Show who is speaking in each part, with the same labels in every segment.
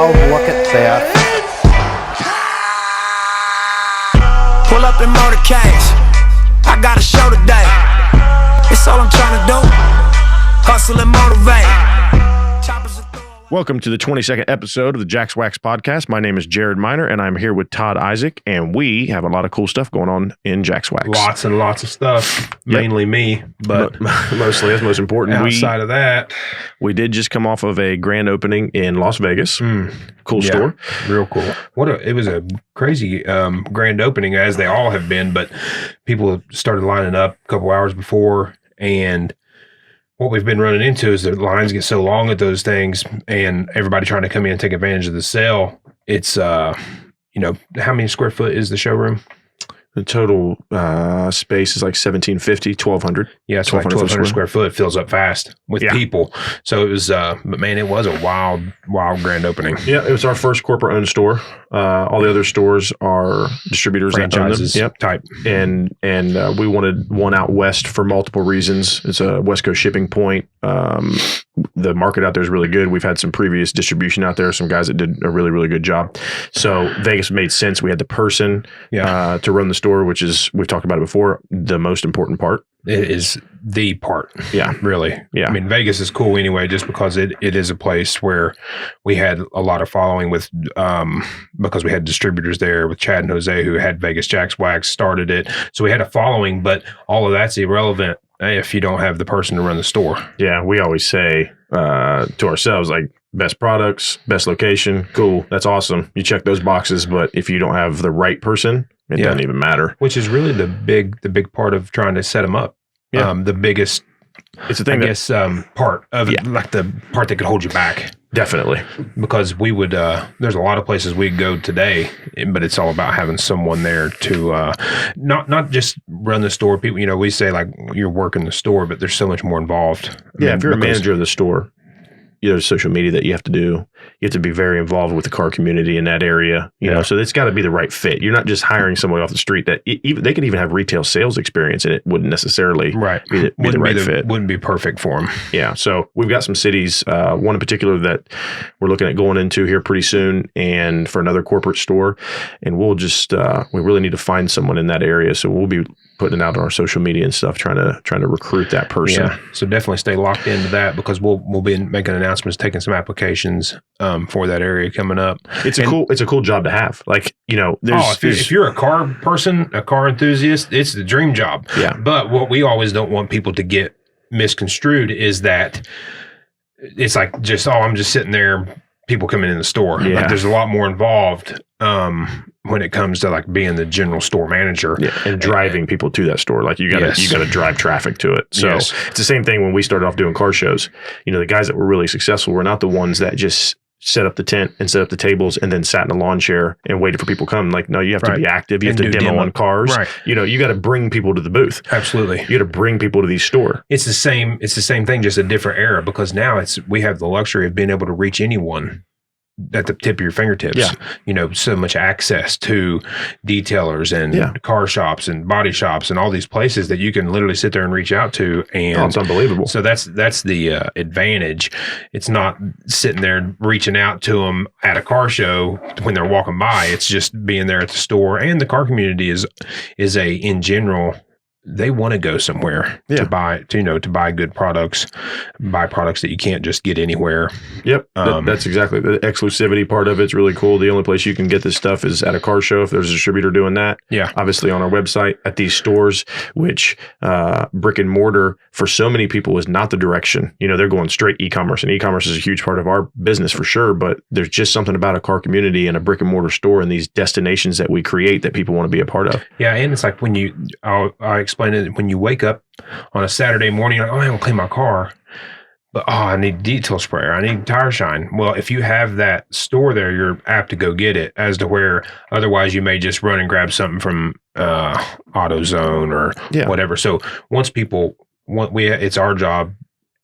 Speaker 1: Wow, look at that.
Speaker 2: Pull up in motorcades. I got a show today. It's all I'm trying to do. Hustle and motivate. Choppers are throwing.
Speaker 3: Welcome to the 22nd episode of the Jack's Wax Podcast. My name is Jared Miner, and I'm here with Todd Isaac, and we have a lot of cool stuff going on in Jack's Wax.
Speaker 4: Lots and lots of stuff. Mainly me, but
Speaker 3: mostly that's most important.
Speaker 4: Outside of that,
Speaker 3: we did just come off of a grand opening in Las Vegas. Cool
Speaker 4: yeah,
Speaker 3: store.
Speaker 4: Real cool. It was a crazy grand opening, as they all have been, but people started lining up a couple hours before, and what we've been running into is the lines get so long at those things, and everybody trying to come in and take advantage of the sale. It's, how many square foot is the showroom?
Speaker 3: The total space is like 1,750, 1,200.
Speaker 4: Yeah, it's like 1,200 square foot. It fills up fast with people. So it was, but man, it was a wild grand opening.
Speaker 3: Yeah, it was our first corporate-owned store. All the other stores are distributors,
Speaker 4: franchises
Speaker 3: that own them.
Speaker 4: type.
Speaker 3: And we wanted one out west for multiple reasons. It's a West Coast shipping point. The market out there is really good. We've had some previous distribution out there, some guys that did a really, really good job. So Vegas made sense. We had the person to run the store, which is, we've talked about it before, the most important part.
Speaker 4: It is the part.
Speaker 3: Yeah.
Speaker 4: Really.
Speaker 3: Yeah.
Speaker 4: I mean, Vegas is cool anyway, just because it is a place where we had a lot of following with, because we had distributors there with Chad and Jose, who had Vegas Jack's Wax, started it. So we had a following, but all of that's irrelevant if you don't have the person to run the store.
Speaker 3: Yeah. We always say to ourselves, like, best products, best location. Cool. That's awesome. You check those boxes, but if you don't have the right person, it doesn't even matter.
Speaker 4: Which is really the big part of trying to set them up.
Speaker 3: Yeah.
Speaker 4: The biggest,
Speaker 3: it's the thing
Speaker 4: part of it, like the part that could hold you back.
Speaker 3: Definitely.
Speaker 4: Because we would, there's a lot of places we go today, but it's all about having someone there to, not just run the store. People, we say like you're working the store, but there's so much more involved.
Speaker 3: If you're a manager of the store, there's social media that you have to do. You have to be very involved with the car community in that area, you know, so it's got to be the right fit. You're not just hiring somebody off the street that they could even have retail sales experience, and it wouldn't necessarily be the right fit.
Speaker 4: Wouldn't be perfect for them.
Speaker 3: Yeah. So we've got some cities, one in particular that we're looking at going into here pretty soon, and for another corporate store. And we'll just, we really need to find someone in that area. So we'll be putting it out on our social media and stuff, trying to recruit that person.
Speaker 4: Yeah. So definitely stay locked into that, because we'll be making announcements, taking some applications for that area coming up.
Speaker 3: It's a cool job to have. Like, if
Speaker 4: you're a car person, a car enthusiast, it's the dream job.
Speaker 3: Yeah.
Speaker 4: But what we always don't want people to get misconstrued is that it's like I'm just sitting there, people coming in the store.
Speaker 3: Yeah.
Speaker 4: Like, there's a lot more involved when it comes to like being the general store manager
Speaker 3: and driving people to that store. Like you got to drive traffic to it. So it's the same thing when we started off doing car shows. The guys that were really successful were not the ones that just set up the tent and set up the tables and then sat in a lawn chair and waited for people to come. Like, no, you have to be active. You have to demo on cars.
Speaker 4: Right.
Speaker 3: You got to bring people to the booth.
Speaker 4: Absolutely.
Speaker 3: You got to bring people to these stores.
Speaker 4: It's the same thing, just a different era, because now we have the luxury of being able to reach anyone at the tip of your fingertips. So much access to detailers and car shops and body shops and all these places that you can literally sit there and reach out to. And
Speaker 3: it's unbelievable.
Speaker 4: So that's the advantage. It's not sitting there reaching out to them at a car show when they're walking by. It's just being there at the store. And the car community is in general, they want to go somewhere to buy good products, buy products that you can't just get anywhere.
Speaker 3: Yep. That's exactly the exclusivity part of it's really cool. The only place you can get this stuff is at a car show, if there's a distributor doing that.
Speaker 4: Yeah.
Speaker 3: Obviously on our website, at these stores, which brick and mortar for so many people is not the direction. They're going straight e-commerce, and e-commerce is a huge part of our business for sure. But there's just something about a car community and a brick and mortar store and these destinations that we create that people want to be a part of.
Speaker 4: Yeah. And it's like when I explain it, when you wake up on a Saturday morning, you're like, I haven't cleaned my car, but I need detail sprayer, I need tire shine. Well, if you have that store there, you're apt to go get it, as to where otherwise you may just run and grab something from AutoZone or whatever. So once it's our job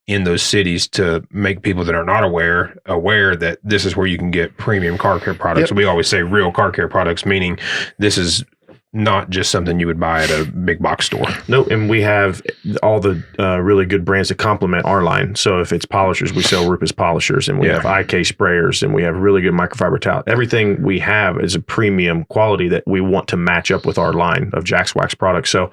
Speaker 4: in those cities to make people that are not aware that this is where you can get premium car care products. We always say real car care products, meaning this is not just something you would buy at a big box store.
Speaker 3: No, and we have all the really good brands that complement our line. So if it's polishers, we sell Rupus polishers, and we have IK sprayers, and we have really good microfiber towel. Everything we have is a premium quality that we want to match up with our line of Jack's Wax products. So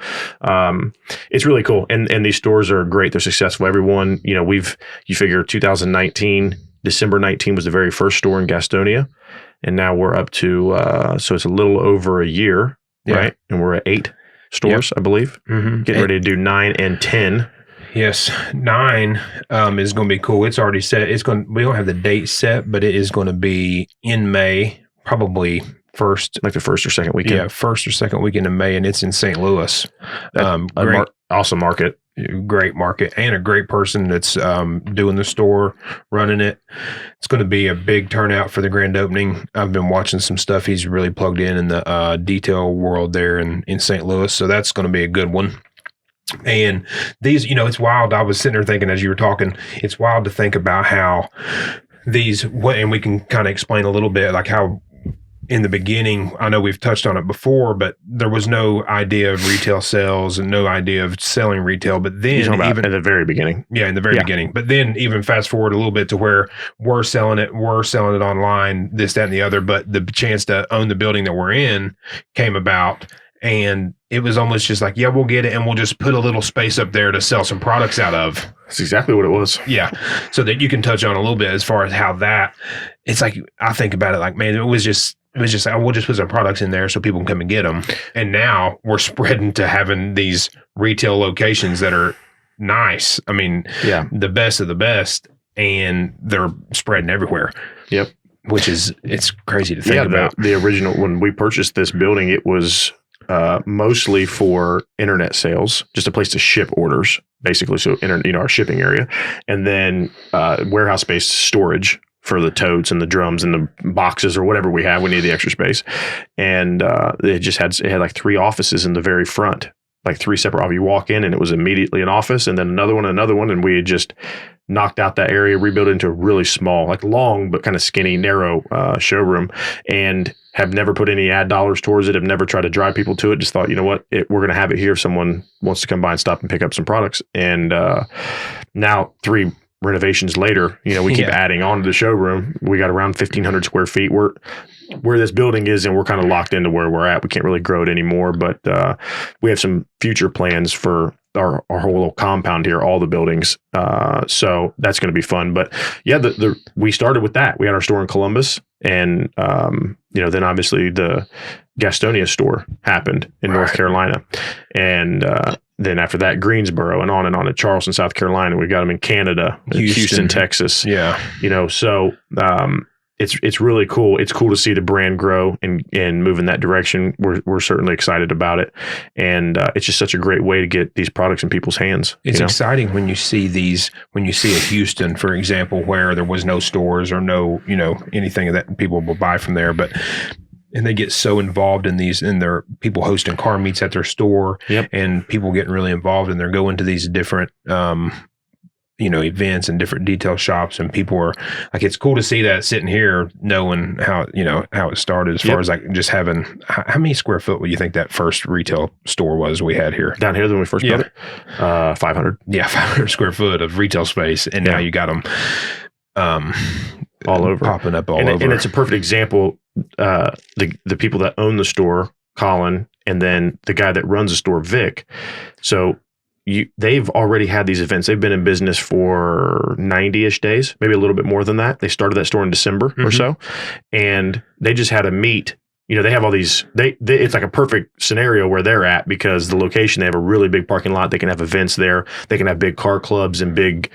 Speaker 3: it's really cool, and these stores are great. They're successful. Everyone, you figure 2019, December 19 was the very first store in Gastonia, and now we're up to so it's a little over a year. Yeah. Right. And we're at 8 stores, I believe. Mm-hmm. Getting ready to do 9 and 10.
Speaker 4: Yes. 9 is going to be cool. It's already set. We don't have the date set, but it is going to be in May, probably first.
Speaker 3: Like the first or second weekend.
Speaker 4: Yeah, first or second weekend in May, and it's in St. Louis.
Speaker 3: Great. Awesome market.
Speaker 4: Great market, and a great person that's doing the store, running it. It's going to be a big turnout for the grand opening. I've been watching some stuff. He's really plugged in the detail world there in St. Louis, so that's going to be a good one. And these, it's wild. I was sitting there thinking as you were talking, it's wild to think about how and we can kind of explain a little bit like how in the beginning, I know we've touched on it before, but there was no idea of retail sales and no idea of selling retail. But then
Speaker 3: even at the very beginning.
Speaker 4: Yeah, in the very beginning. But then even fast forward a little bit to where we're selling it online, this, that, and the other. But the chance to own the building that we're in came about. And it was almost just like, yeah, we'll get it. And we'll just put a little space up there to sell some products out of.
Speaker 3: That's exactly what it was.
Speaker 4: Yeah. So that you can touch on a little bit as far as how it's like, I think about it like, man, it was just like, we'll just put some products in there so people can come and get them. And now we're spreading to having these retail locations that are nice. I mean, the best of the best, and they're spreading everywhere.
Speaker 3: Yep.
Speaker 4: Which it's crazy to think about.
Speaker 3: The original, when we purchased this building, it was mostly for internet sales, just a place to ship orders, basically. So, our shipping area, and then warehouse space storage for the totes and the drums and the boxes or whatever we have. We need the extra space. And it had like 3 offices in the very front, like 3 separate offices. You walk in and it was immediately an office, and then another one, and we had just knocked out that area, rebuilt it into a really small, like long, but kind of skinny, narrow showroom, and have never put any ad dollars towards it. Have never tried to drive people to it. Just thought, you know what, we're going to have it here if someone wants to come by and stop and pick up some products. And now 3 renovations later, we keep adding on to the showroom. We got around 1,500 square feet. Where this building is, and we're kind of locked into where we're at. We can't really grow it anymore, but we have some future plans for our whole little compound here, all the buildings. So that's going to be fun. But yeah, we started with that. We had our store in Columbus, and then obviously the Gastonia store happened in North Carolina, and then after that, Greensboro, and on to Charleston, South Carolina. We got them in Canada, Houston, Texas.
Speaker 4: Yeah.
Speaker 3: So it's really cool. It's cool to see the brand grow and move in that direction. We're certainly excited about it. And it's just such a great way to get these products in people's hands.
Speaker 4: It's exciting when you see a Houston, for example, where there was no stores or no, anything that people will buy from there. And they get so involved in their people hosting car meets at their store, and people getting really involved, and they're going to these different, events and different detail shops, and people are like, it's cool to see that sitting here, knowing how it started as far as like just having, how many square foot would you think that first retail store was we had here?
Speaker 3: Down here when we first built it? 500.
Speaker 4: Yeah, 500 square foot of retail space. And now you got them
Speaker 3: all over,
Speaker 4: popping up all over.
Speaker 3: And it's a perfect example. The people that own the store, Colin, and then the guy that runs the store, Vic. So they've already had these events. They've been in business for 90-ish days, maybe a little bit more than that. They started that store in December or so, and they just had a meet. They have all these, it's like a perfect scenario where they're at, because the location, they have a really big parking lot. They can have events there. They can have big car clubs, and big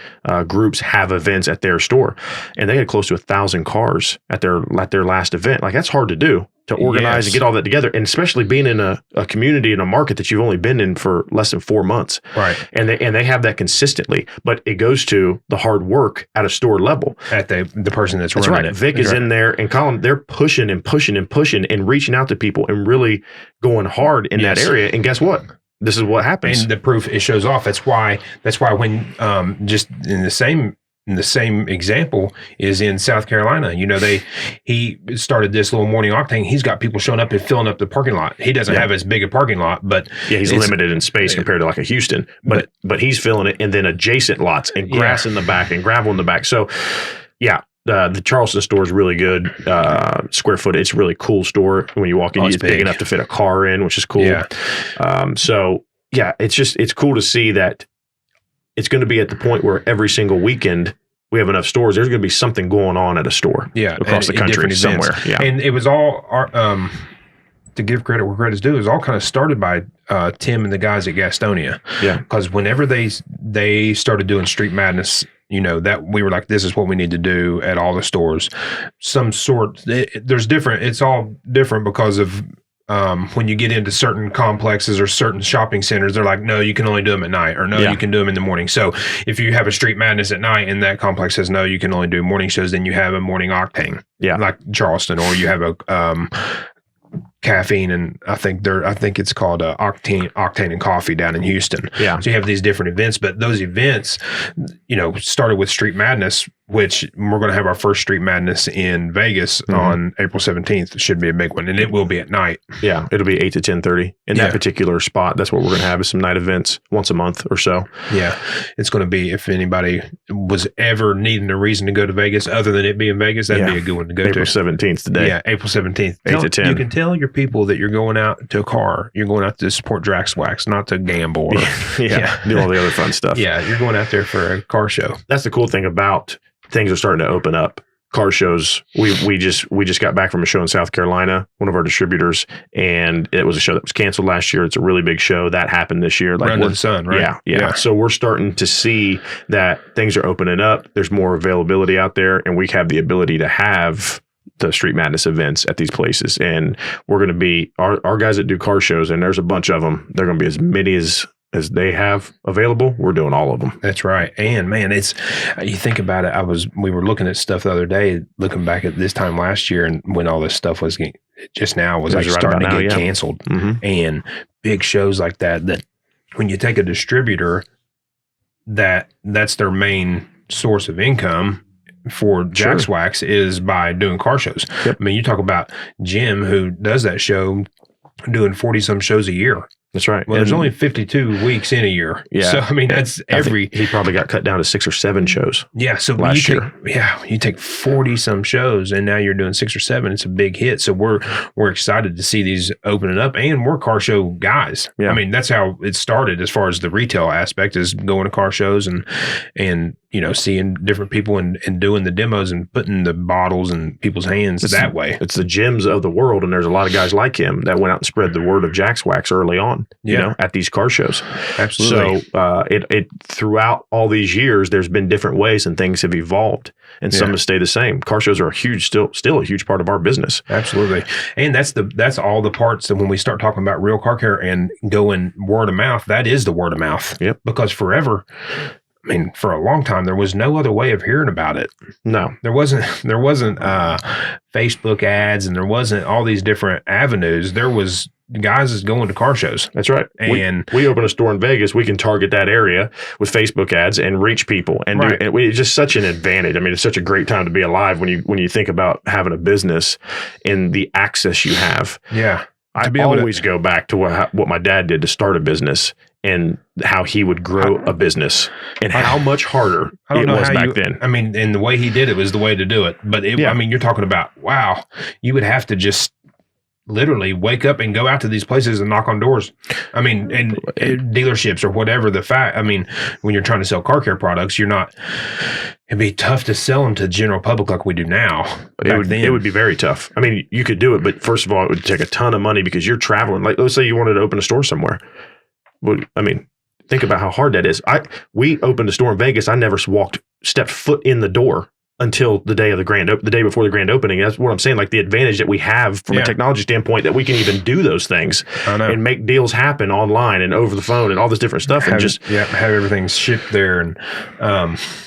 Speaker 3: groups have events at their store. And they had close to 1,000 cars at their last event. Like, that's hard to do, to organize and get all that together. And especially being in a community, in a market that you've only been in for less than 4 months.
Speaker 4: Right.
Speaker 3: And they have that consistently, but it goes to the hard work at a store level.
Speaker 4: At the person that's running it.
Speaker 3: Vic is in there, and Colin, they're pushing and pushing and pushing and reaching out to people and really going hard in that area. And guess what? This is what happens.
Speaker 4: And the proof, it shows off. That's why when just in the same And the same example is in South Carolina. You know, he started this little morning octane. He's got people showing up and filling up the parking lot. He doesn't have as big a parking lot, but
Speaker 3: he's limited in space compared to like a Houston. But he's filling it, and then adjacent lots and grass in the back and gravel in the back. So the Charleston store is really good. Square foot, it's a really cool store. When you walk in, it's big enough to fit a car in, which is cool.
Speaker 4: Yeah.
Speaker 3: It's cool to see that it's going to be at the point where every single weekend we have enough stores. There's going to be something going on at a store across the country somewhere. Yeah.
Speaker 4: And it was all, to give credit where credit's due, it was all kind of started by Tim and the guys at Gastonia. Yeah. Because whenever they started doing Street Madness, you know, that we were like, this is what we need to do at all the stores. It's all different because of when you get into certain complexes or certain shopping centers, they're like, no, you can only do them at night, or no, you can do them in the morning. So if you have a Street Madness at night and that complex says, no, you can only do morning shows, then you have a morning octane, like Charleston, or you have a caffeine, and I think it's called Octane and Coffee down in Houston. Yeah. So you have these different events, but those events, you know, started with Street Madness, which we're going to have our first Street Madness in Vegas on April 17th. It should be a big one, and it will be at night. Yeah,
Speaker 3: it'll be 8 to 10:30 in that particular spot. That's what we're going to have, is some night events once a month or so.
Speaker 4: Yeah, it's going to be, if anybody was ever needing a reason to go to Vegas other than it being Vegas, that'd be a good one to go
Speaker 3: April
Speaker 4: to.
Speaker 3: April 17th today.
Speaker 4: Yeah, April 17th.
Speaker 3: 8 to 10.
Speaker 4: You can tell your people that you're going out to a car. You're going out to support Drax Wax, not to gamble. Or,
Speaker 3: do all the other fun stuff.
Speaker 4: Yeah, you're going out there for a car show.
Speaker 3: That's the cool thing about things are starting to open up. Car shows. We just got back from a show in South Carolina, one of our distributors, and it was a show that was canceled last year. It's a really big show that happened this year.
Speaker 4: Run to the Sun, right?
Speaker 3: Yeah. So we're starting to see that things are opening up. There's more availability out there, and we have the ability to have the Street Madness events at these places. And we're going to be our guys that do car shows, and there's a bunch of them. They're going to be as many as they have available. We're doing all of them.
Speaker 4: That's right. And man, it's, you think about it, we were looking at stuff the other day, looking back at this time last year, and when all this stuff was just now was like starting to get canceled. And big shows like that when you take a distributor, that's their main source of income for Jack's Wax is by doing car shows. I mean, you talk about Jim, who does that show, doing 40 some shows a year.
Speaker 3: That's right.
Speaker 4: Well, there's only 52 weeks in a year. Yeah. So, I mean, that's
Speaker 3: he probably got cut down to 6 or 7 shows.
Speaker 4: Yeah. So
Speaker 3: last year.
Speaker 4: You take 40 some shows, and now you're doing 6 or 7. It's a big hit. So we're excited to see these opening up, and we're car show guys. Yeah. I mean, that's how it started as far as the retail aspect, is going to car shows and you know, seeing different people and doing the demos and putting the bottles in people's hands that way.
Speaker 3: It's the gyms of the world, and there's a lot of guys like him that went out and spread the word of Jack's Wax early on, you know, at these car shows.
Speaker 4: Absolutely.
Speaker 3: So it throughout all these years, there's been different ways and things have evolved, and some have stayed the same. Car shows are still a huge part of our business.
Speaker 4: Absolutely. And that's all the parts that when we start talking about real car care and going word of mouth, that is the word of mouth.
Speaker 3: Yep.
Speaker 4: Because forever, I mean, for a long time, there was no other way of hearing about it.
Speaker 3: No,
Speaker 4: there wasn't Facebook ads, and there wasn't all these different avenues. There was guys is going to car shows.
Speaker 3: That's right.
Speaker 4: And
Speaker 3: we open a store in Vegas. We can target that area with Facebook ads and reach people. And it's just such an advantage. I mean, it's such a great time to be alive when you think about having a business and the access you have.
Speaker 4: Yeah.
Speaker 3: I always go back to what my dad did to start a business, and how he would grow a business, and how much harder it was back then.
Speaker 4: I mean, and the way he did it was the way to do it. But I mean, you're talking about, wow, you would have to just literally wake up and go out to these places and knock on doors. I mean, and dealerships or whatever I mean, when you're trying to sell car care products, it'd be tough to sell them to the general public like we do now.
Speaker 3: It would be very tough. I mean, you could do it, but first of all, it would take a ton of money because you're traveling. Like, let's say you wanted to open a store somewhere. Well, I mean, think about how hard that is. We opened a store in Vegas. I never stepped foot in the door until the day before the grand opening. That's what I'm saying. Like, the advantage that we have from a technology standpoint, that we can even do those things and make deals happen online and over the phone and all this different stuff, and
Speaker 4: have everything shipped there. And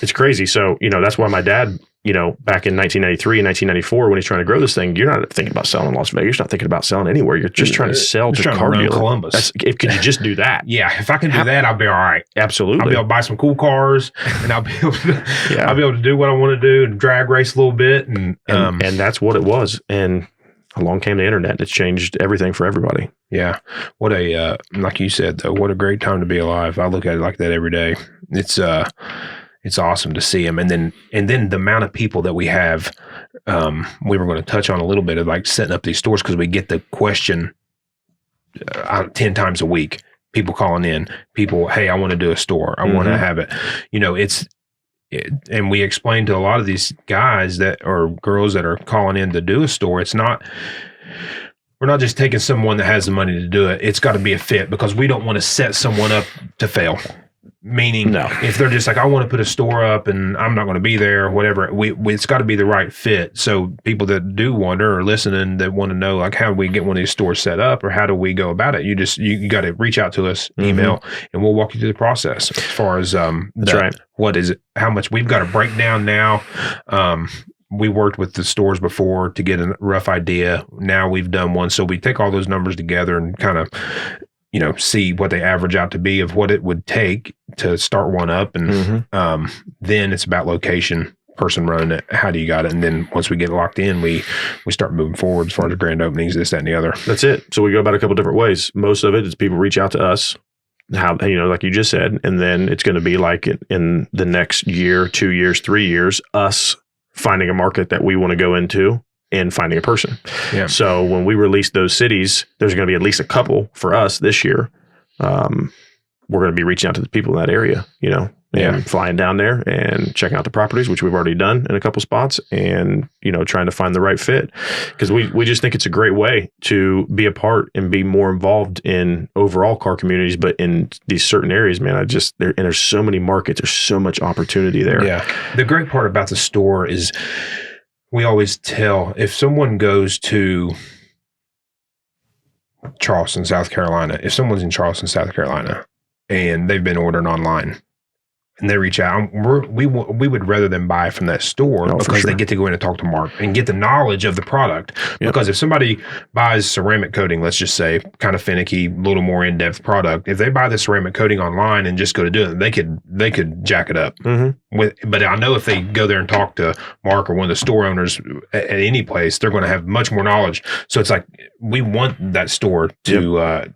Speaker 3: it's crazy. So, you know, that's why my dad back in 1993 and 1994, when he's trying to grow this thing, you're not thinking about selling in Las Vegas. You're not thinking about selling anywhere. You're just trying to sell to car dealers.
Speaker 4: Columbus.
Speaker 3: Could you just do that?
Speaker 4: Yeah, if I can do that, I'll be all right.
Speaker 3: Absolutely.
Speaker 4: I'll be able to buy some cool cars, and I'll be able to do what I want to do and drag race a little bit. And
Speaker 3: that's what it was. And along came the internet. It's changed everything for everybody.
Speaker 4: Yeah. What like you said, though, what a great time to be alive. I look at it like that every day. It's awesome to see them. And then the amount of people that we have, we were going to touch on a little bit of like setting up these stores, because we get the question 10 times a week. People calling in, hey, I want to do a store. I want to have it. And we explain to a lot of these guys or girls that are calling in to do a store, we're not just taking someone that has the money to do it. It's got to be a fit, because we don't want to set someone up to fail. Meaning, if they're just like, I want to put a store up and I'm not going to be there, or whatever, it's got to be the right fit. So people that do wonder or listening that want to know, like, how do we get one of these stores set up, or how do we go about it? You got to reach out to us, email, and we'll walk you through the process as far as
Speaker 3: that's right.
Speaker 4: What is it? How much we've got to break down now. We worked with the stores before to get a rough idea. Now we've done one. So we take all those numbers together and kind of, see what they average out to be of what it would take to start one up. And then it's about location, person running it, how do you got it? And then once we get locked in, we start moving forward as far as grand openings, this, that, and the other.
Speaker 3: That's it. So we go about a couple different ways. Most of it is people reach out to us, like you just said, and then it's going to be like in the next year, 2 years, 3 years, us finding a market that we want to go into and finding a person.
Speaker 4: Yeah.
Speaker 3: So when we release those cities, there's going to be at least a couple for us this year. We're going to be reaching out to the people in that area, and flying down there and checking out the properties, which we've already done in a couple spots, and, trying to find the right fit, because we just think it's a great way to be a part and be more involved in overall car communities. But in these certain areas, man, there's so many markets, there's so much opportunity there.
Speaker 4: Yeah. The great part about the store is, we always tell, if someone goes to Charleston, South Carolina, if someone's in Charleston, South Carolina, and they've been ordering online, and they reach out, we would rather them buy from that store, because they get to go in and talk to Mark and get the knowledge of the product. Yep. Because if somebody buys ceramic coating, let's just say, kind of finicky, a little more in-depth product, if they buy the ceramic coating online and just go to do it, they could jack it up. But I know if they go there and talk to Mark or one of the store owners at any place, they're going to have much more knowledge. So it's like, we want that store to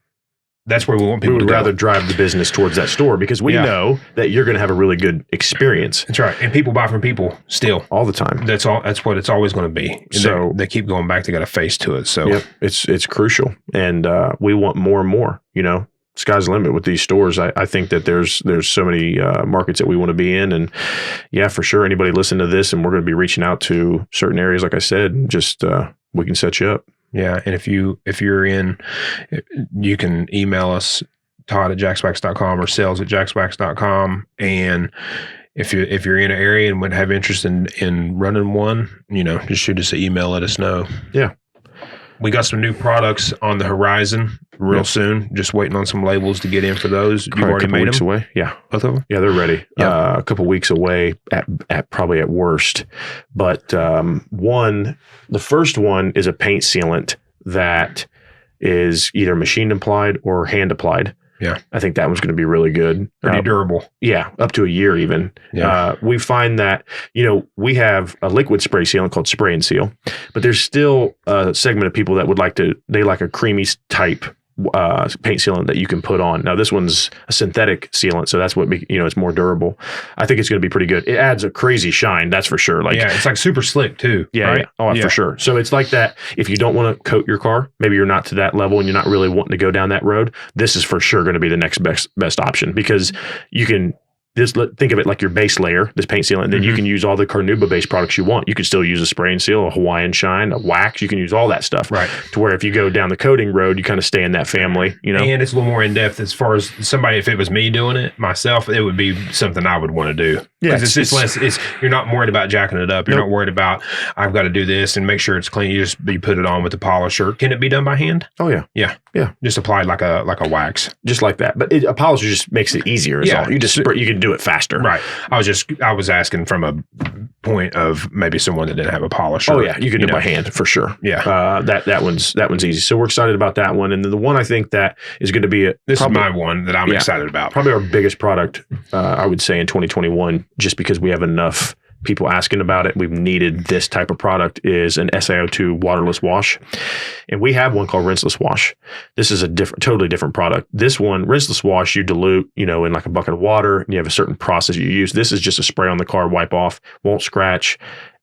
Speaker 4: that's where we want people to go.
Speaker 3: We would rather drive the business towards that store, because we know that you're going to have a really good experience.
Speaker 4: That's right. And people buy from people still.
Speaker 3: All the time.
Speaker 4: That's what it's always going to be. And so they keep going back. They got a face to it. So
Speaker 3: it's crucial. And we want more and more, sky's the limit with these stores. I think that there's so many markets that we want to be in. And for sure, anybody listening to this, and we're going to be reaching out to certain areas, like I said, just we can set you up.
Speaker 4: Yeah, and if you're in, you can email us, Todd@jackspax.com or sales@jackspax.com. And if you're in an area and would have interest in running one, just shoot us an email, let us know.
Speaker 3: Yeah.
Speaker 4: We got some new products on the horizon real soon. Just waiting on some labels to get in for those. You've already made them?
Speaker 3: Away. Yeah.
Speaker 4: Both of them?
Speaker 3: Yeah, they're ready. A couple weeks away at probably at worst. But the first one is a paint sealant that is either machine applied or hand applied.
Speaker 4: Yeah.
Speaker 3: I think that one's going to be really good.
Speaker 4: Pretty durable.
Speaker 3: Yeah. Up to a year even.
Speaker 4: Yeah.
Speaker 3: We find that, we have a liquid spray sealant called Spray and Seal, but there's still a segment of people that they like a creamy type paint sealant that you can put on. Now this one's a synthetic sealant, so that's what it's more durable. I think it's going to be pretty good. It adds a crazy shine, that's for sure.
Speaker 4: It's like super slick too.
Speaker 3: Yeah,
Speaker 4: right?
Speaker 3: For sure. So it's like that. If you don't want to coat your car, maybe you're not to that level and you're not really wanting to go down that road, this is for sure going to be the next best option, because you can think of it like your base layer, this paint sealant, and then you can use all the Carnauba-based products you want. You could still use a spray and seal, a Hawaiian shine, a wax. You can use all that stuff.
Speaker 4: Right.
Speaker 3: To where if you go down the coating road, you kind of stay in that family,
Speaker 4: And it's a little more in-depth as far as somebody, if it was me doing it myself, it would be something I would want to do.
Speaker 3: Yeah,
Speaker 4: Because it's less. You're not worried about jacking it up. You're not worried about I've got to do this and make sure it's clean. You put it on with the polisher. Can it be done by hand?
Speaker 3: Oh yeah,
Speaker 4: Yeah.
Speaker 3: yeah.
Speaker 4: Just applied like a wax.
Speaker 3: Just like that. But a polisher just makes it easier. Is all. You just you can do it faster.
Speaker 4: Right. I was asking from a point of maybe someone that didn't have a polisher.
Speaker 3: Oh yeah, you can do it by hand for sure.
Speaker 4: Yeah.
Speaker 3: That one's easy. So we're excited about that one. And then the one I think that is going to be
Speaker 4: this is my one that I'm excited about.
Speaker 3: Probably our biggest product, I would say, in 2021, just because we have enough people asking about it. We've needed this type of product is an SiO2 waterless wash. And we have one called rinseless wash. This is a totally different product. This one, rinseless wash, you dilute, in like a bucket of water, and you have a certain process you use. This is just a spray on the car, wipe off, won't scratch.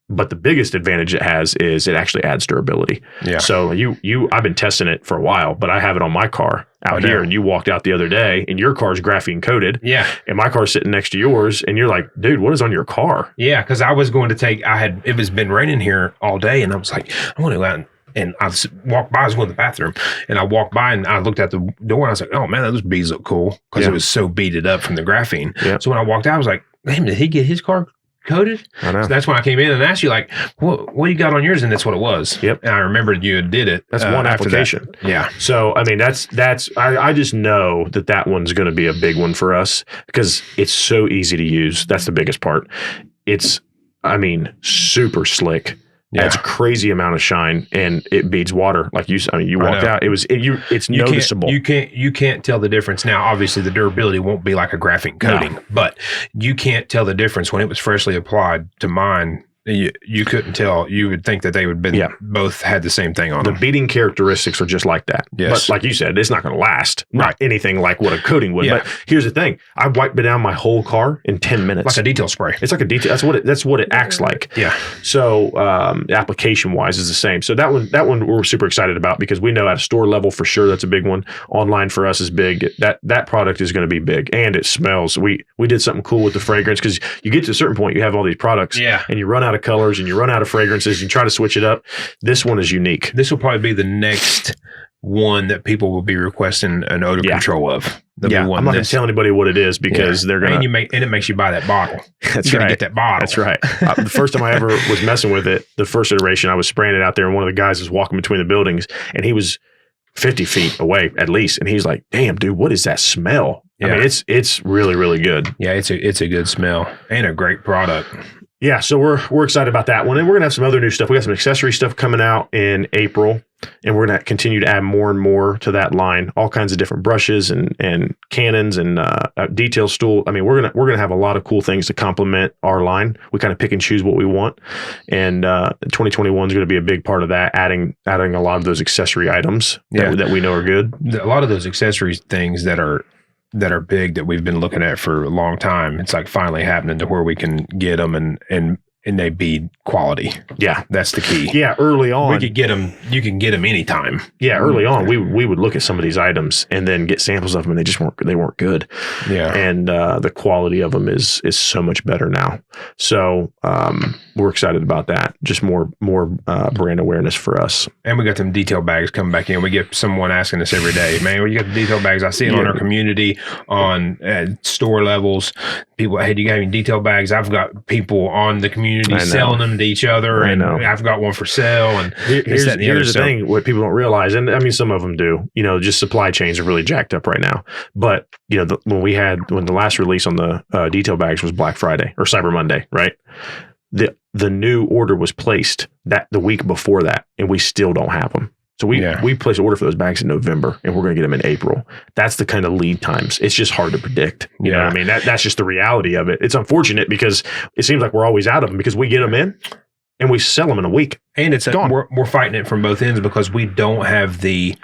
Speaker 3: But the biggest advantage it has is it actually adds durability. Yeah. So I've been testing it for a while, but I have it on my car out here, and you walked out the other day, and your car's graphene coated. Yeah. And my car's sitting next to yours, and you're like, dude, what is on your car?
Speaker 4: Yeah, because I was going to it was been raining here all day, and I was like, I want to go out and I walked by. I was going to the bathroom, and I walked by, and I looked at the door, and I was like, oh man, those beads look cool because it was so beaded up from the graphene. Yeah. So when I walked out, I was like, damn, did he get his car coated? I know. So that's when I came in and asked you, like, what you got on yours? And that's what it was.
Speaker 3: Yep.
Speaker 4: And I remembered you did it.
Speaker 3: That's one application.
Speaker 4: Yeah.
Speaker 3: So, I mean, I just know that one's going to be a big one for us because it's so easy to use. That's the biggest part. It's, super slick. Yeah. It's a crazy amount of shine, and it beads water. Like you walked out. It's noticeable.
Speaker 4: You can't tell the difference. Now, obviously, the durability won't be like a graphene coating, but you can't tell the difference when it was freshly applied to mine. You couldn't tell. You would think that they would both had the same thing on them.
Speaker 3: The beading characteristics are just like that. Yes. But like you said, it's not going to last. Not anything like what a coating would. Yeah. But here's the thing. I wiped down my whole car in 10 minutes.
Speaker 4: Like a detail spray.
Speaker 3: It's like a detail. That's what it acts like.
Speaker 4: Yeah.
Speaker 3: So application wise is the same. So that one we're super excited about because we know at a store level for sure that's a big one. Online for us is big. That product is going to be big, and it smells. We did something cool with the fragrance because you get to a certain point, you have all these products, and you run out of colors and you run out of fragrances, and you try to switch it up. This one is unique.
Speaker 4: This will probably be the next one that people will be requesting an odor control of.
Speaker 3: I'm not going to tell anybody what it is because they're going to.
Speaker 4: And it makes you buy that bottle.
Speaker 3: That's
Speaker 4: you
Speaker 3: right.
Speaker 4: Get that bottle.
Speaker 3: That's right. The first time I ever was messing with it, the first iteration, I was spraying it out there, and one of the guys was walking between the buildings, and he was 50 feet away at least, and he's like, "Damn, dude, what is that smell?" Yeah. I mean, it's really, really good.
Speaker 4: Yeah, it's a good smell and a great product.
Speaker 3: Yeah, so we're excited about that one, and we're gonna have some other new stuff. We got some accessory stuff coming out in April, and we're gonna continue to add more and more to that line. All kinds of different brushes and cannons and detail stool. I mean, we're gonna have a lot of cool things to complement our line. We kind of pick and choose what we want, and 2021 is going to be a big part of that. Adding a lot of those accessory items that we know are good.
Speaker 4: A lot of those accessory things that are big that we've been looking at for a long time. It's like finally happening to where we can get them and they be quality. Yeah. That's the key.
Speaker 3: Yeah. Early on,
Speaker 4: we could get them. You can get them anytime.
Speaker 3: Yeah. Early on, we would look at some of these items and then get samples of them, and they weren't good. Yeah. And the quality of them is so much better now. So we're excited about that. Just more brand awareness for us.
Speaker 4: And we got them detail bags coming back in. We get someone asking us every day, man, where you got the detail bags? I see it on our community, on store levels. People, hey, do you got any detail bags? I've got people on the community selling them to each other, and I've got one for sale. And
Speaker 3: here's the thing: what people don't realize, and I mean, some of them do. Just supply chains are really jacked up right now. But when the last release on the detail bags was Black Friday or Cyber Monday, right? The new order was placed the week before that, and we still don't have them. So we placed an order for those bags in November, and we're going to get them in April. That's the kind of lead times. It's just hard to predict. You know what I mean? That's just the reality of it. It's unfortunate because it seems like we're always out of them because we get them in and we sell them in a week.
Speaker 4: And it's gone. We're fighting it from both ends because we don't have the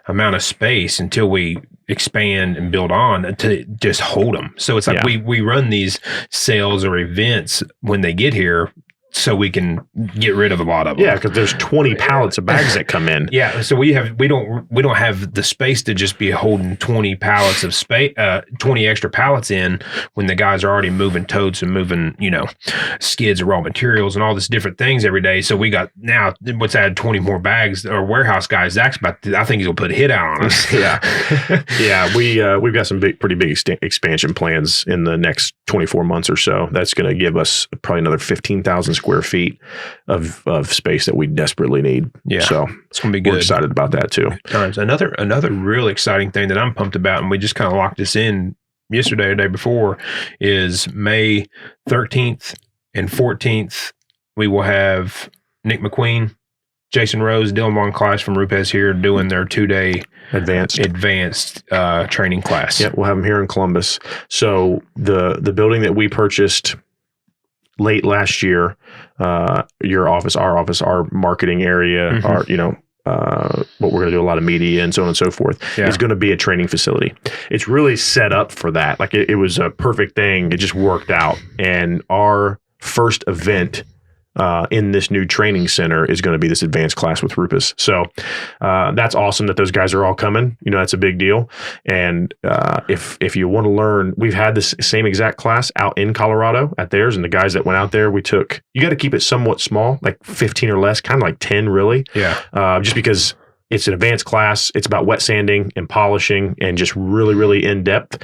Speaker 4: amount of space until we expand and build on to just hold them. So it's like we run these sales or events when they get here so we can get rid of a lot of them.
Speaker 3: Yeah, because there's 20 pallets of bags that come in.
Speaker 4: Yeah, so we don't have the space to just be holding 20 pallets of 20 extra pallets in when the guys are already moving totes and moving, skids of raw materials and all this different things every day. So we got now let's add 20 more bags. Our warehouse guy Zach's I think he's gonna put a hit out on us.
Speaker 3: Yeah, we've got some pretty big expansion plans in the next 24 months or so. That's going to give us probably another 15,000 square feet of space that we desperately need.
Speaker 4: Yeah,
Speaker 3: so
Speaker 4: it's going to be good.
Speaker 3: We're excited about that too.
Speaker 4: Another real exciting thing that I'm pumped about, and we just kind of locked this in yesterday or the day before, is May 13th and 14th. We will have Nick McQueen, Jason Rose, Dylan Von Clash from Rupes here doing their 2-day advanced training class.
Speaker 3: Yeah, we'll have them here in Columbus. So the building that we purchased late last year, your office, our marketing area, our what we're going to do a lot of media and so on and so forth, is going to be a training facility. It's really set up for that. Like it was a perfect thing. It just worked out. And our first event in this new training center is going to be this advanced class with Rupes. So that's awesome that those guys are all coming. That's a big deal. And if you want to learn, we've had this same exact class out in Colorado at theirs, and the guys that went out there, you got to keep it somewhat small, like 15 or less, kind of like 10 really.
Speaker 4: Yeah.
Speaker 3: Just because it's an advanced class. It's about wet sanding and polishing and just really, really in depth.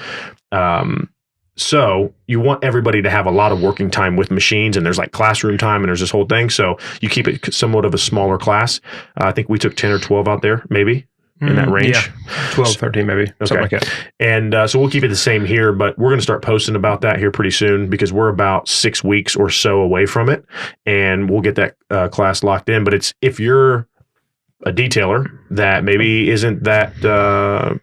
Speaker 3: So you want everybody to have a lot of working time with machines, and there's like classroom time and there's this whole thing. So you keep it somewhat of a smaller class. I think we took 10 or 12 out there, maybe in that range.
Speaker 4: Yeah. 12, 13 maybe, something like that.
Speaker 3: And so we'll keep it the same here, but we're going to start posting about that here pretty soon because we're about 6 weeks or so away from it, and we'll get that class locked in. But if you're a detailer that maybe isn't that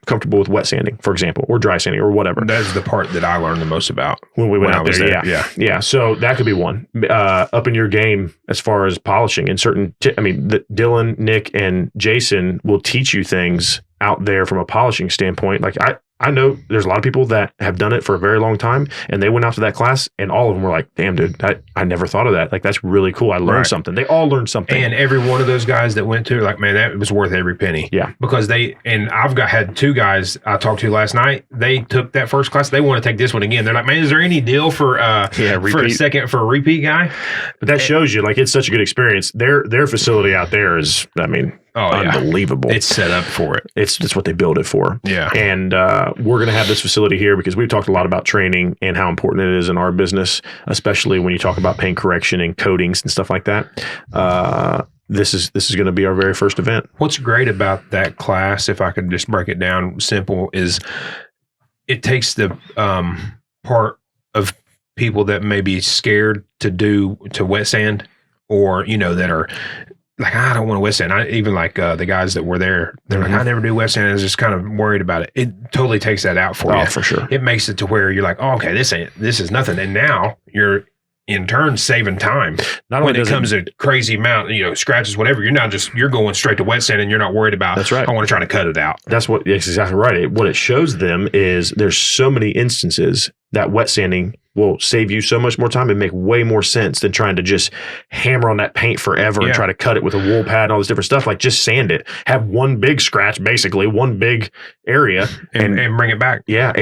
Speaker 3: comfortable with wet sanding, for example, or dry sanding or whatever.
Speaker 4: That's the part that I learned the most about
Speaker 3: when we went out there.
Speaker 4: Yeah.
Speaker 3: So that could be one. Up in your game as far as polishing and certain, Dylan, Nick, and Jason will teach you things out there from a polishing standpoint. Like I know there's a lot of people that have done it for a very long time, and they went out to that class, and all of them were like, damn, dude, I never thought of that. Like, that's really cool. I learned something. They all learned something.
Speaker 4: And every one of those guys that went to, like, man, that was worth every penny.
Speaker 3: Yeah.
Speaker 4: Because I've had 2 guys I talked to last night. They took that first class. They want to take this one again. They're like, man, is there any deal for a repeat guy?
Speaker 3: But that shows you, like, it's such a good experience. Their facility out there is, unbelievable.
Speaker 4: It's set up for it.
Speaker 3: It's what they build it for.
Speaker 4: Yeah.
Speaker 3: And we're going to have this facility here because we've talked a lot about training and how important it is in our business, especially when you talk about paint correction and coatings and stuff like that. This is going to be our very first event.
Speaker 4: What's great about that class, if I could just break it down simple, is it takes the part of people that may be scared to wet sand, or that are like, I don't want to wet sand. Even like the guys that were there, they're like, I never do wet sand. I was just kind of worried about it. It totally takes that out for you.
Speaker 3: Oh, for sure.
Speaker 4: It makes it to where you're like, oh, okay, this is nothing. And now you're in turn saving time.
Speaker 3: Not
Speaker 4: when it comes to crazy amount, scratches, whatever, you're going straight to wet sand and you're not worried about,
Speaker 3: that's right,
Speaker 4: I want to try to cut it out.
Speaker 3: That's exactly right. What it shows them is there's so many instances that wet sanding will save you so much more time and make way more sense than trying to just hammer on that paint forever and try to cut it with a wool pad and all this different stuff. Like, just sand it. Have one big scratch, basically, one big area.
Speaker 4: And bring it back.
Speaker 3: Yeah,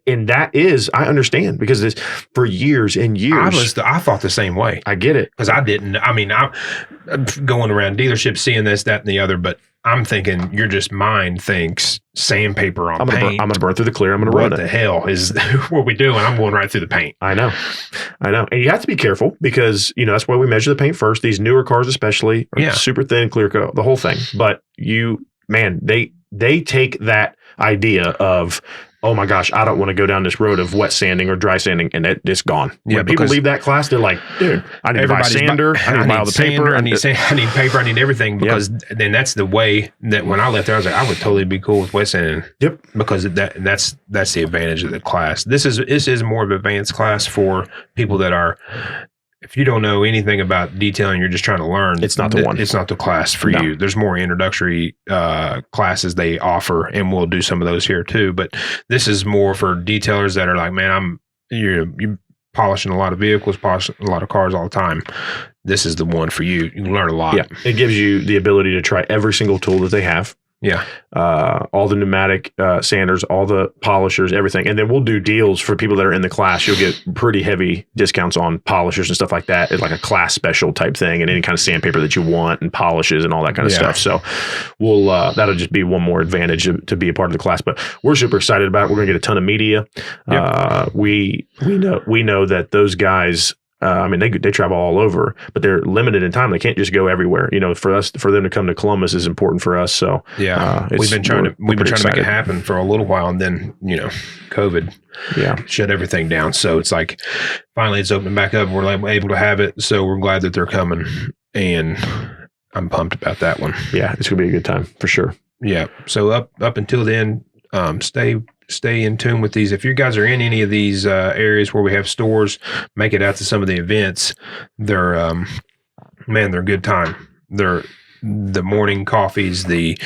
Speaker 3: and that is, I understand, because it's for years and years.
Speaker 4: I thought the same way.
Speaker 3: I get it.
Speaker 4: Because I didn't. I mean, I'm going around dealerships, seeing this, that, and the other, but I'm thinking your mind thinks sandpaper on paint.
Speaker 3: I'm going to burn through the clear. I'm going to run it.
Speaker 4: What the hell is what we do? And I'm going right through the paint.
Speaker 3: I know. And you have to be careful because, that's why we measure the paint first. These newer cars especially are super thin, clear coat, the whole thing. But they take that idea of, oh my gosh, I don't want to go down this road of wet sanding or dry sanding, and it's gone. When people leave that class, they're like, dude, I need to buy sander, I need to buy all the paper.
Speaker 4: I need paper, I need everything, because then that's the way that when I left there, I was like, I would totally be cool with wet sanding.
Speaker 3: Yep.
Speaker 4: Because that's the advantage of the class. This is more of an advanced class for people that are, if you don't know anything about detailing, you're just trying to learn.
Speaker 3: It's not the one.
Speaker 4: It's not the class for you. There's more introductory classes they offer, and we'll do some of those here too. But this is more for detailers that are like, man, you're polishing a lot of vehicles, polishing a lot of cars all the time. this is the one for you. You can learn a lot.
Speaker 3: Yeah, it gives you the ability to try every single tool that they have.
Speaker 4: Yeah.
Speaker 3: All the pneumatic sanders, all the polishers, everything. And then we'll do deals for people that are in the class. You'll get pretty heavy discounts on polishers and stuff like that. It's like a class special type thing, and any kind of sandpaper that you want and polishes and all that kind of stuff. So we'll that'll just be one more advantage to be a part of the class. But we're super excited about it. We're going to get a ton of media. Yep. We know that those guys, I mean, they travel all over, but they're limited in time. They can't just go everywhere. You know, for them to come to Columbus is important for us. So
Speaker 4: we've been trying to make it happen for a little while, and then COVID shut everything down. So it's like finally it's opening back up. We're able to have it. So we're glad that they're coming, and I'm pumped about that one.
Speaker 3: Yeah, it's gonna be a good time for sure.
Speaker 4: Yeah. So up until then, stay in tune with these. If you guys are in any of these areas where we have stores, make it out to some of the events. They're they're a good time. They're the morning coffees, the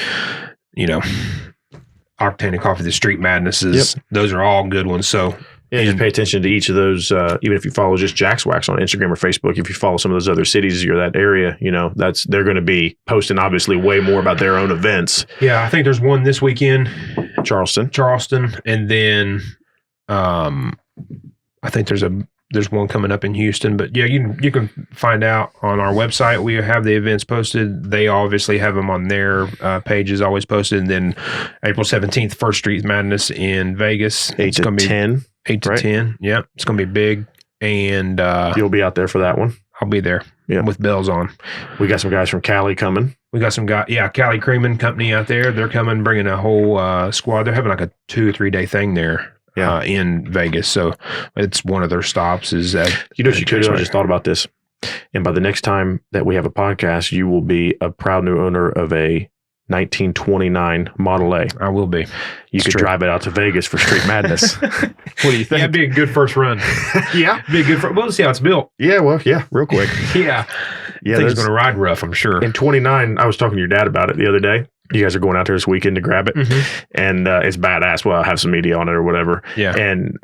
Speaker 4: Octane Coffee, the Street Madnesses. Yep. Those are all good ones. So
Speaker 3: just pay attention to each of those. Even if you follow just Jack's Wax on Instagram or Facebook, if you follow some of those other cities or that area, they're going to be posting obviously way more about their own events.
Speaker 4: Yeah, I think there's one this weekend.
Speaker 3: Charleston,
Speaker 4: and then I think there's one coming up in Houston. But yeah, you can find out on our website. We have the events posted. They obviously have them on their pages always posted. And then April 17th, First Street Madness in Vegas.
Speaker 3: 8 to 10.
Speaker 4: 8 to 10. Yeah, it's going to be big. And
Speaker 3: you'll be out there for that one.
Speaker 4: I'll be there with bells on.
Speaker 3: We got some guys from Cali coming.
Speaker 4: We got some guys, Cali Creamin' Company out there. They're coming, bringing a whole squad. They're having like a 2 or 3 day thing there in Vegas. So it's one of their stops. Is that
Speaker 3: what you could do? I just thought about this. And by the next time that we have a podcast, you will be a proud new owner of a 1929 Model A.
Speaker 4: I will be.
Speaker 3: You could drive it out to Vegas for Street Madness. What do you think?
Speaker 4: Yeah, it'd be a good first run. Be a good. We'll see how it's built.
Speaker 3: Yeah, well, real quick.
Speaker 4: Yeah, things going to ride rough, I'm sure.
Speaker 3: In 29, I was talking to your dad about it the other day. You guys are going out there this weekend to grab it, and it's badass. Well, I'll have some media on it or whatever.
Speaker 4: Yeah,
Speaker 3: and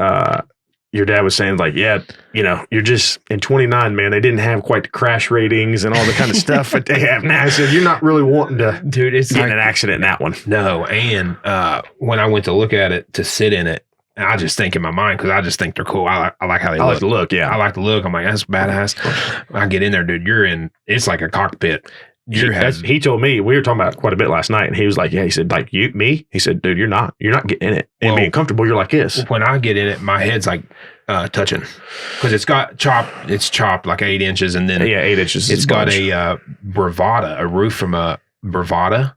Speaker 3: your dad was saying like, you're just in 29, man. They didn't have quite the crash ratings and all the kind of stuff that they have now. So you're not really wanting to get in an accident in that one.
Speaker 4: No. And when I went to look at it, to sit in it, I just think in my mind, because I just think they're cool. I like how they look.
Speaker 3: I like the look. Yeah.
Speaker 4: I like the look. I'm like, that's badass. I get in there, dude. It's like a cockpit.
Speaker 3: He told me, we were talking about it quite a bit last night, and he was like, he said, like, me? He said, dude, you're not getting in it and being comfortable. You're like this.
Speaker 4: When I get in it, my head's like touching, because it's chopped like 8 inches, and then
Speaker 3: 8 inches.
Speaker 4: It's got a Bravada, a roof from a Bravada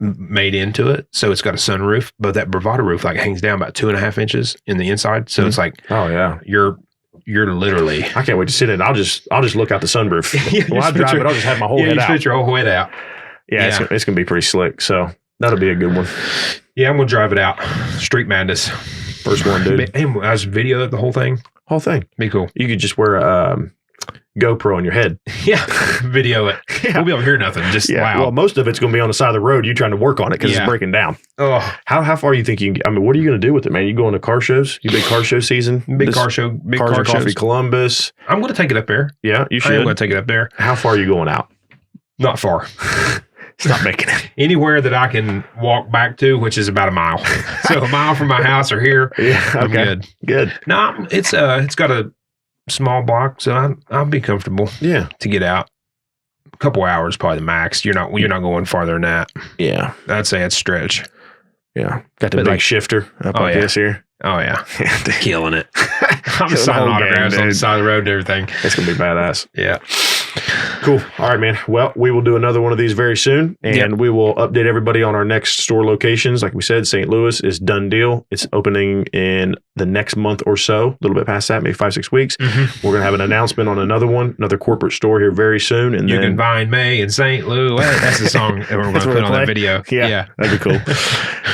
Speaker 4: made into it. So it's got a sunroof, but that Bravada roof like hangs down about 2.5 inches in the inside. So it's like,
Speaker 3: oh yeah,
Speaker 4: you're literally.
Speaker 3: I can't wait to sit in. I'll just look out the sunroof. When I drive it, I'll just have my whole head out.
Speaker 4: You spit your whole head out.
Speaker 3: Yeah. It's gonna be pretty slick. So that'll be a good one.
Speaker 4: Yeah, I'm gonna drive it out. Street Madness,
Speaker 3: first one, dude.
Speaker 4: Hey, I was video the whole thing.
Speaker 3: Be
Speaker 4: cool.
Speaker 3: You could just wear a GoPro on your head.
Speaker 4: Yeah, video it. Yeah. We'll be able to hear nothing. Just loud.
Speaker 3: Well, most of it's going to be on the side of the road. You trying to work on it because it's breaking down.
Speaker 4: Oh,
Speaker 3: how far you think you can? I mean, what are you going to do with it, man? You going to car shows? You big car show season?
Speaker 4: Big car show. Big
Speaker 3: Cars
Speaker 4: car
Speaker 3: and Coffee
Speaker 4: shows.
Speaker 3: Columbus.
Speaker 4: I'm going to take it up there.
Speaker 3: Yeah, you should.
Speaker 4: I'm going to take it up there.
Speaker 3: How far are you going out?
Speaker 4: Not far.
Speaker 3: Stop making it.
Speaker 4: Anywhere that I can walk back to, which is about a mile. So a mile from my house or here.
Speaker 3: Yeah, okay.
Speaker 4: I'm good.
Speaker 3: Good.
Speaker 4: No, it's got a small block, so I'll be comfortable.
Speaker 3: Yeah,
Speaker 4: to get out. A couple hours, probably the max. You're not going farther than that.
Speaker 3: Yeah,
Speaker 4: I'd say it's stretch.
Speaker 3: Yeah, got the big shifter up like this here.
Speaker 4: Oh yeah, killing it. I'm signing autographs on the side of the road and everything.
Speaker 3: It's gonna be badass.
Speaker 4: Yeah.
Speaker 3: Cool. All right, man. Well, we will do another one of these very soon, and we will update everybody on our next store locations. Like we said, St. Louis is done deal. It's opening in the next month or so, a little bit past that, maybe 5-6 weeks. We're going to have an announcement on another corporate store here very soon. And
Speaker 4: you can find May in St. Louis. That's the song that we're going to put on that video.
Speaker 3: Yeah, that'd be cool.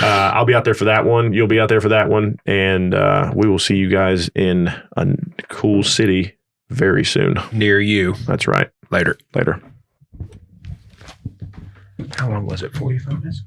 Speaker 3: I'll be out there for that one. You'll be out there for that one. And we will see you guys in a cool city very soon.
Speaker 4: Near you.
Speaker 3: That's right.
Speaker 4: Later.
Speaker 3: Later.
Speaker 4: How long was it? 45 minutes?